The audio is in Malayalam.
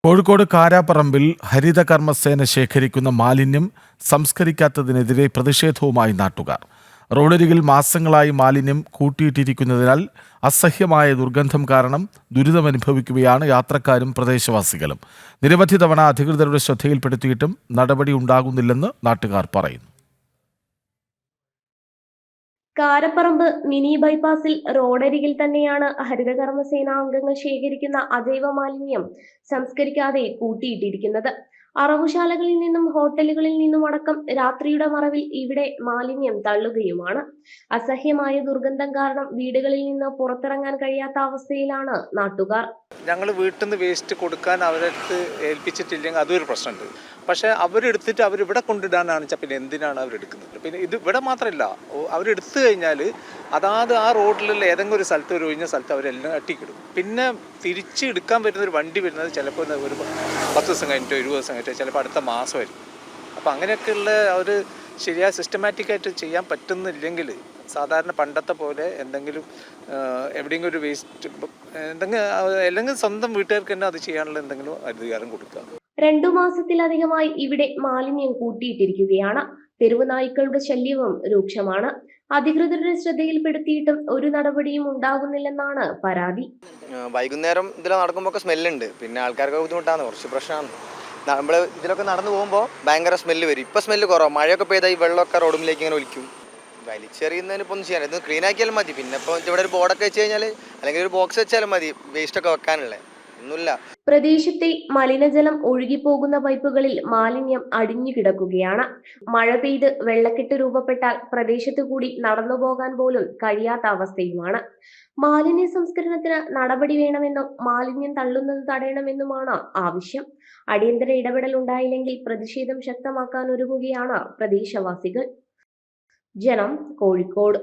കോഴിക്കോട് കാരാപ്പറമ്പിൽ ഹരിതകർമ്മസേന ശേഖരിക്കുന്ന മാലിന്യം സംസ്കരിക്കാത്തതിനെതിരെ പ്രതിഷേധവുമായി നാട്ടുകാർ. റോഡരികിൽ മാസങ്ങളായി മാലിന്യം കൂട്ടിയിട്ടിരിക്കുന്നതിനാൽ അസഹ്യമായ ദുർഗന്ധം കാരണം ദുരിതമനുഭവിക്കുകയാണ് യാത്രക്കാരും പ്രദേശവാസികളും. നിരവധി തവണ അധികൃതരുടെ ശ്രദ്ധയിൽപ്പെടുത്തിയിട്ടും നടപടി ഉണ്ടാകുന്നില്ലെന്ന് നാട്ടുകാർ പറയുന്നു. കാരപ്പറമ്പ് മിനി ബൈപ്പാസിൽ റോഡരികിൽ തന്നെയാണ് ഹരിതകർമ്മസേന അംഗങ്ങൾ ശേഖരിക്കുന്ന അജൈവ മാലിന്യം സംസ്കരിക്കാതെ കൂട്ടിയിട്ടിരിക്കുന്നത്. അറവുശാലകളിൽ നിന്നും ഹോട്ടലുകളിൽ നിന്നും അടക്കം രാത്രിയുടെ മറവിൽ ഇവിടെ മാലിന്യം തള്ളുകയുമാണ്. അസഹ്യമായ ദുർഗന്ധം കാരണം വീടുകളിൽ നിന്ന് പുറത്തിറങ്ങാൻ കഴിയാത്ത അവസ്ഥയിലാണ് നാട്ടുകാർ. ഞങ്ങൾ വീട്ടിൽ നിന്ന് വേസ്റ്റ് കൊടുക്കാൻ അവരടുത്ത് ഏൽപ്പിച്ചിട്ടില്ലെങ്കിൽ അതൊരു പ്രശ്നമുണ്ട്. പക്ഷേ അവരെടുത്തിട്ട് അവരിവിടെ കൊണ്ടിടാനാണ് വെച്ചാൽ പിന്നെ എന്തിനാണ് അവരെടുക്കുന്നത്? പിന്നെ ഇത് ഇവിടെ മാത്രമല്ല, അവരെടുത്തു കഴിഞ്ഞാൽ അതാത് ആ റോഡിലുള്ള ഏതെങ്കിലും ഒരു സ്ഥലത്ത്, ഒരു ഒഴിഞ്ഞ സ്ഥലത്ത് അവരെല്ലാം അട്ടിക്കിടും. പിന്നെ തിരിച്ച് എടുക്കാൻ വരുന്ന ഒരു വണ്ടി വരുന്നത് ചിലപ്പോൾ ഒരു 10 ദിവസം കഴിഞ്ഞിട്ടോ 20 ദിവസം കഴിഞ്ഞിട്ടോ ചിലപ്പോൾ അടുത്ത മാസമായിരിക്കും. അപ്പോൾ അങ്ങനെയൊക്കെയുള്ള ഒരു ശരിയായ സിസ്റ്റമാറ്റിക്കായിട്ട് ചെയ്യാൻ പറ്റുന്നില്ലെങ്കിൽ സാധാരണ പണ്ടത്തെ പോലെ എന്തെങ്കിലും എവിടെയെങ്കിലും ഒരു വേസ്റ്റ് എന്തെങ്കിലും അല്ലെങ്കിൽ സ്വന്തം വീട്ടുകാർക്ക് തന്നെ അത് ചെയ്യാനുള്ള എന്തെങ്കിലും അധികാരം കൊടുക്കുക. 2 മാസത്തിലധികമായി ഇവിടെ മാലിന്യം കൂട്ടിയിട്ടിരിക്കുകയാണ്. തെരുവ് നായ്ക്കളുടെ ശല്യവും രൂക്ഷമാണ്. അധികൃതരുടെ ശ്രദ്ധയിൽപ്പെടുത്തിയിട്ടും ഒരു നടപടിയും ഉണ്ടാകുന്നില്ലെന്നാണ് പരാതി. വൈകുന്നേരം ഇതിൽ നടക്കുമ്പോൾ സ്മെല്ലുണ്ട്, പിന്നെ ആൾക്കാർക്ക് ബുദ്ധിമുട്ടാണ്, കുറച്ച് പ്രശ്നമാണ്. നമ്മൾ ഇതിലൊക്കെ നടന്നു പോകുമ്പോൾ ഭയങ്കര സ്മെല്ല് വരും. ഇപ്പം സ്മെല്ല് കുറവാണ്. മഴയൊക്കെ പെയ്താൽ ഈ വെള്ളമൊക്കെ റോഡിലേക്ക് ഇങ്ങനെ ഒലിക്കും. വലിച്ചെറിയുന്നതിന് ഇപ്പോൾ ഒന്നും ചെയ്യാൻ, ഇത് ക്ലീൻ ആക്കിയാലും മതി. പിന്നെ ഇപ്പോൾ ഇവിടെ ഒരു ബോർഡൊക്കെ വെച്ച് കഴിഞ്ഞാൽ അല്ലെങ്കിൽ ഒരു ബോക്സ് വെച്ചാലും മതി വേസ്റ്റൊക്കെ വെക്കാനുള്ള. ഒന്നുമില്ല. പ്രദേശത്തെ മലിനജലം ഒഴുകിപ്പോകുന്ന പൈപ്പുകളിൽ മാലിന്യം അടിഞ്ഞു കിടക്കുകയാണ്. മഴ പെയ്ത് വെള്ളക്കെട്ട് രൂപപ്പെട്ടാൽ പ്രദേശത്തു കൂടി നടന്നു പോകാൻ പോലും കഴിയാത്ത അവസ്ഥയുമാണ്. മാലിന്യ സംസ്കരണത്തിന് നടപടി വേണമെന്നും മാലിന്യം തള്ളുന്നത് തടയണമെന്നുമാണ് ആവശ്യം. അടിയന്തര ഇടപെടൽ ഉണ്ടായില്ലെങ്കിൽ പ്രതിഷേധം ശക്തമാക്കാൻ ഒരുങ്ങുകയാണ് പ്രദേശവാസികൾ. ജനം, കോഴിക്കോട്.